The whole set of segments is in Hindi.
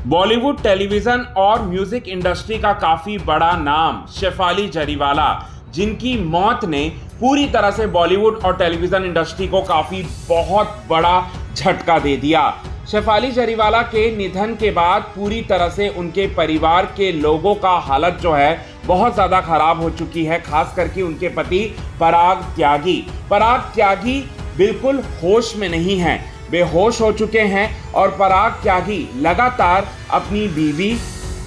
बॉलीवुड टेलीविजन और म्यूजिक इंडस्ट्री का काफी बड़ा नाम शेफाली जरीवाला, जिनकी मौत ने पूरी तरह से बॉलीवुड और टेलीविजन इंडस्ट्री को काफी बहुत बड़ा झटका दे दिया। शेफाली जरीवाला के निधन के बाद पूरी तरह से उनके परिवार के लोगों का हालत जो है बहुत ज़्यादा खराब हो चुकी है। खास करके उनके पति पराग त्यागी बिल्कुल होश में नहीं हैं, बेहोश हो चुके हैं और पराग त्यागी लगातार अपनी बीवी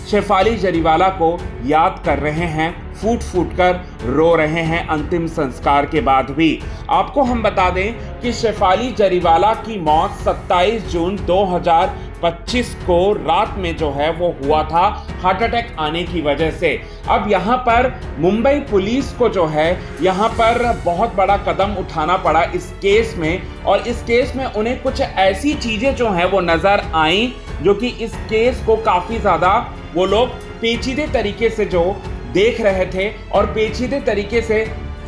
शेफाली जरीवाला को याद कर रहे हैं, फूट फूट कर रो रहे हैं अंतिम संस्कार के बाद भी। आपको हम बता दें कि शेफाली जरीवाला की मौत 27 जून 2025 को रात में जो है वो हुआ था हार्ट अटैक आने की वजह से। अब यहाँ पर मुंबई पुलिस को जो है यहाँ पर बहुत बड़ा कदम उठाना पड़ा इस केस में, और इस केस में उन्हें कुछ ऐसी चीज़ें जो हैं वो नज़र आई जो कि इस केस को काफ़ी ज़्यादा वो लोग पेचीदे तरीके से जो देख रहे थे और पेचीदे तरीके से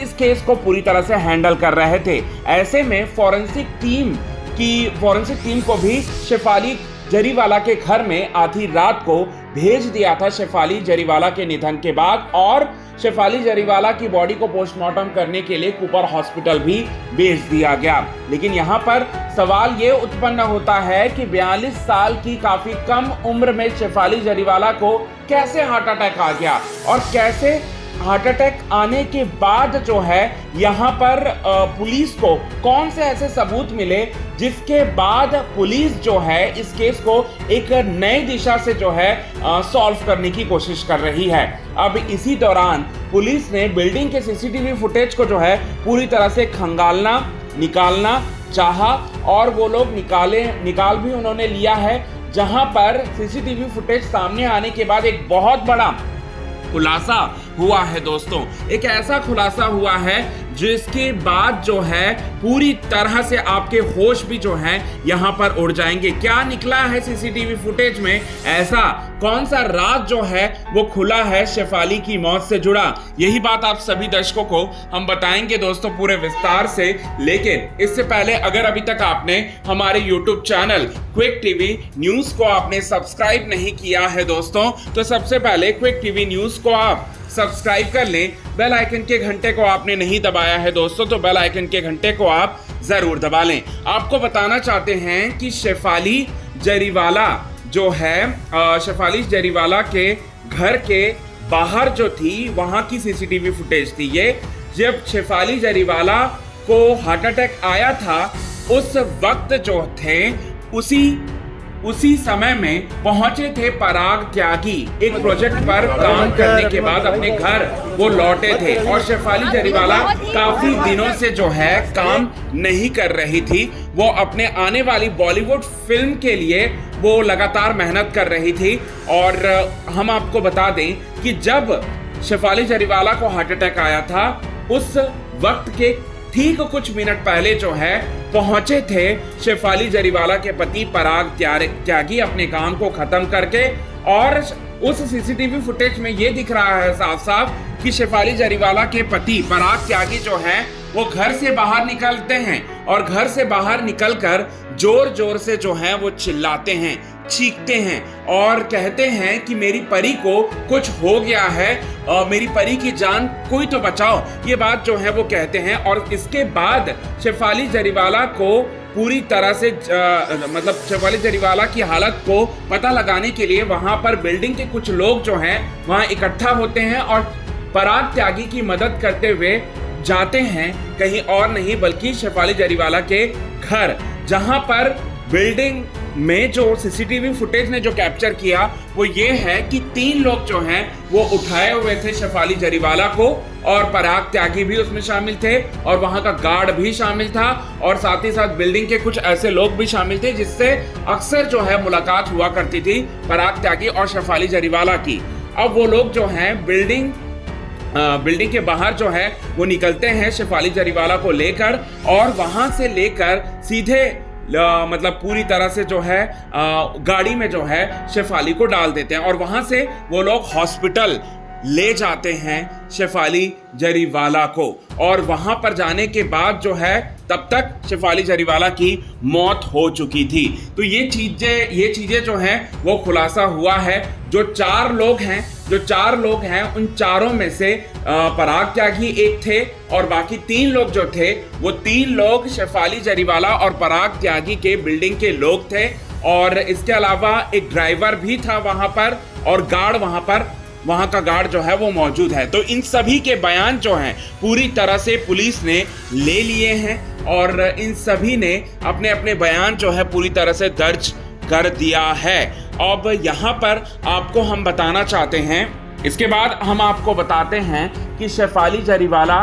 इस केस को पूरी तरह से हैंडल कर रहे थे। ऐसे में फॉरेंसिक टीम को भी शेफाली जरीवाला के घर में आधी रात को भेज दिया था शेफाली जरीवाला के निधन के बाद, और शेफाली जरीवाला की बॉडी को पोस्टमार्टम करने के लिए कूपर हॉस्पिटल भी भेज दिया गया। लेकिन यहाँ पर सवाल ये उत्पन्न होता है कि 42 साल की काफी कम उम्र में शेफाली जरीवाला को कैसे हार्ट अटैक आ गया, और कैसे हार्ट अटैक आने के बाद जो है यहाँ पर पुलिस को कौन से ऐसे सबूत मिले जिसके बाद पुलिस जो है इस केस को एक नई दिशा से जो है सॉल्व करने की कोशिश कर रही है। अब इसी दौरान पुलिस ने बिल्डिंग के सीसीटीवी फुटेज को जो है पूरी तरह से खंगालना निकालना चाहा, और वो लोग निकाल भी उन्होंने लिया है, जहां पर सीसीटीवी फुटेज सामने आने के बाद एक बहुत बड़ा खुलासा हुआ है दोस्तों। एक ऐसा खुलासा हुआ है जिसके बाद जो है पूरी तरह से आपके होश भी जो हैं यहाँ पर उड़ जाएंगे। क्या निकला है सीसीटीवी फुटेज में, ऐसा कौन सा राज जो है वो खुला है शेफाली की मौत से जुड़ा, यही बात आप सभी दर्शकों को हम बताएंगे दोस्तों पूरे विस्तार से। लेकिन इससे पहले अगर अभी तक आपने हमारे YouTube channel quick TV news को आपने सब्सक्राइब नहीं किया है दोस्तों, तो सबसे पहले क्विक टीवी न्यूज को आप सब्सक्राइब कर लें। बेल आइकन के घंटे को आपने नहीं दबाया है दोस्तों, तो बेल आइकन के घंटे को आप जरूर दबा लें। आपको बताना चाहते हैं कि शेफाली जरीवाला जो है शेफाली जरीवाला के घर के बाहर जो थी वहां की सीसीटीवी फुटेज थी ये। जब शेफाली जरीवाला को हार्ट अटैक आया था उस वक्त जो थे उसी समय में पहुंचे थे पराग त्यागी एक प्रोजेक्ट पर काम करने के बाद अपने घर वो लौटे थे, और शेफाली जरीवाला काफी दिनों से जो है काम नहीं कर रही थी। वो अपने आने वाली बॉलीवुड फिल्म के लिए वो लगातार मेहनत कर रही थी। और हम आपको बता दें कि जब शेफाली जरीवाला को हार्ट अटैक आया था उस वक्त के ठीक कुछ मिनट पहले जो है पहुंचे थे शेफाली जरीवाला के पति पराग त्यागी अपने काम को खत्म करके, और उस सीसीटीवी फुटेज में ये दिख रहा है साफ साफ कि शेफाली जरीवाला के पति पराग त्यागी जो है वो घर से बाहर निकलते हैं और घर से बाहर निकलकर जोर जोर से जो है वो चिल्लाते हैं, चीखते हैं और कहते हैं कि मेरी परी को कुछ हो गया है, मेरी परी की जान कोई तो बचाओ, ये बात जो है वो कहते हैं। और इसके बाद शेफाली जरीवाला को पूरी तरह से मतलब शेफाली जरीवाला की हालत को पता लगाने के लिए वहां पर बिल्डिंग के कुछ लोग जो हैं वहां इकट्ठा होते हैं और पराग त्यागी की मदद करते हुए जाते हैं कहीं और नहीं बल्कि शेफाली जरीवाला के घर, जहां पर बिल्डिंग में जो सीसीटीवी फुटेज ने जो कैप्चर किया वो ये है कि 3 लोग जो हैं वो उठाए हुए थे शेफाली जरीवाला को, और पराग त्यागी भी उसमें शामिल थे और वहां का गार्ड भी शामिल था, और साथ ही साथ बिल्डिंग के कुछ ऐसे लोग भी शामिल थे जिससे अक्सर जो है मुलाकात हुआ करती थी पराग त्यागी और शेफाली जरीवाला की। अब वो लोग जो हैं बिल्डिंग के बाहर जो है वो निकलते हैं शेफाली जरीवाला को लेकर, और वहां से लेकर सीधे मतलब पूरी तरह से जो है गाड़ी में जो है शेफाली को डाल देते हैं, और वहां से वो लोग हॉस्पिटल ले जाते हैं शेफाली जरीवाला को। और वहां पर जाने के बाद जो है तब तक शेफाली जरीवाला की मौत हो चुकी थी। तो ये चीजें जो हैं वो खुलासा हुआ है। जो चार लोग हैं उन चारों में से पराग त्यागी एक थे और बाकी 3 लोग जो थे वो 3 लोग शेफाली जरीवाला और पराग त्यागी के बिल्डिंग के लोग थे। और इसके अलावा एक ड्राइवर भी था वहां पर और गार्ड वहां का गार्ड जो है वो मौजूद है। तो इन सभी के बयान जो हैं पूरी तरह से पुलिस ने ले लिए हैं और इन सभी ने अपने अपने बयान जो है पूरी तरह से दर्ज कर दिया है। अब यहाँ पर आपको हम बताना चाहते हैं, इसके बाद हम आपको बताते हैं कि शेफाली जरीवाला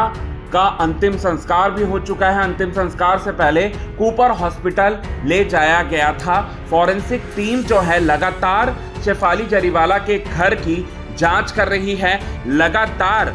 का अंतिम संस्कार भी हो चुका है। अंतिम संस्कार से पहले कूपर हॉस्पिटल ले जाया गया था। फॉरेंसिक टीम जो है लगातार शेफाली जरीवाला के घर की जांच कर रही है, लगातार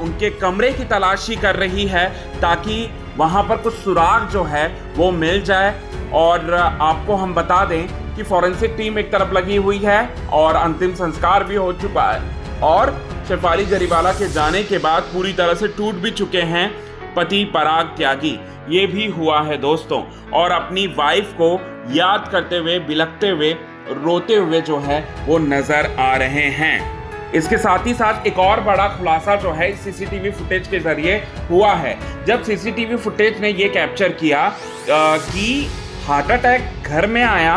उनके कमरे की तलाशी कर रही है ताकि वहां पर कुछ सुराग जो है वो मिल जाए। और आपको हम बता दें कि फॉरेंसिक टीम एक तरफ लगी हुई है और अंतिम संस्कार भी हो चुका है और शेफाली जरीवाला के जाने के बाद पूरी तरह से टूट भी चुके हैं पति पराग त्यागी। ये भी हुआ है दोस्तों, और अपनी वाइफ को याद करते हुए, बिलखते हुए, रोते हुए जो है वो नजर आ रहे हैं। इसके साथ ही साथ एक और बड़ा खुलासा जो है सीसीटीवी फुटेज के जरिए हुआ है। जब सीसीटीवी फुटेज ने ये कैप्चर किया कि हार्ट अटैक घर में आया,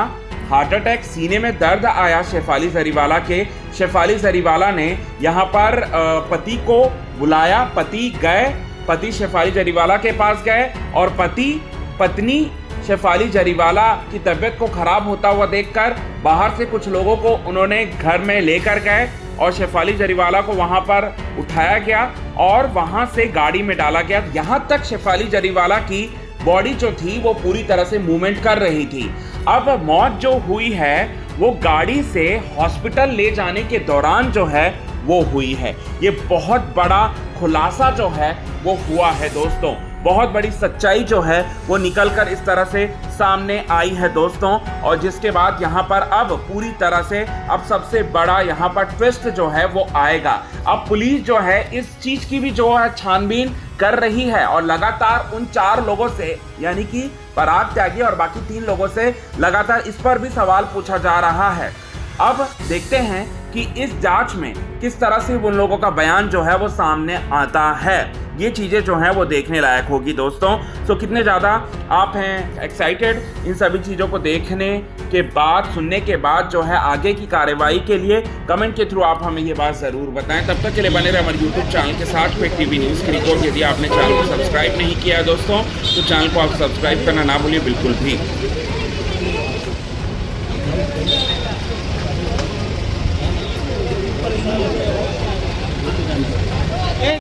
हार्ट अटैक, सीने में दर्द आया शेफाली जरीवाला के। शेफाली जरीवाला ने यहाँ पर पति को बुलाया, पति शेफाली जरीवाला के पास गए और पत्नी शेफाली जरीवाला की तबीयत को खराब होता हुआ देखकर बाहर से कुछ लोगों को उन्होंने घर में लेकर गए और शेफाली जरीवाला को वहां पर उठाया गया और वहां से गाड़ी में डाला गया। यहाँ तक शेफाली जरीवाला की बॉडी जो थी वो पूरी तरह से मूवमेंट कर रही थी। अब मौत जो हुई है वो गाड़ी से हॉस्पिटल ले जाने के दौरान जो है वो हुई है। ये बहुत बड़ा खुलासा जो है वो हुआ है दोस्तों। बहुत बड़ी सच्चाई जो है वो निकलकर इस तरह से सामने आई है दोस्तों। और जिसके बाद यहाँ पर अब पूरी तरह से अब सबसे बड़ा यहाँ पर ट्विस्ट जो है वो आएगा। अब पुलिस जो है इस चीज की भी जो है छानबीन कर रही है और लगातार उन 4 लोगों से, यानी कि पराग त्यागी और बाकी 3 लोगों से लगातार इस पर भी सवाल पूछा जा रहा है। अब देखते हैं कि इस जांच में किस तरह से उन लोगों का बयान जो है वो सामने आता है। ये चीज़ें जो हैं वो देखने लायक होगी दोस्तों। तो कितने ज़्यादा आप हैं एक्साइटेड इन सभी चीज़ों को देखने के बाद, सुनने के बाद जो है आगे की कार्रवाई के लिए कमेंट के थ्रू आप हमें ये बात ज़रूर बताएं। तब तक के लिए बने रहे हमारे यूट्यूब चैनल के साथ क्विक टीवी न्यूज़ की रिपोर्ट। यदि आपने चैनल को सब्सक्राइब नहीं किया दोस्तों तो चैनल को आप सब्सक्राइब करना ना भूलिए बिल्कुल भी।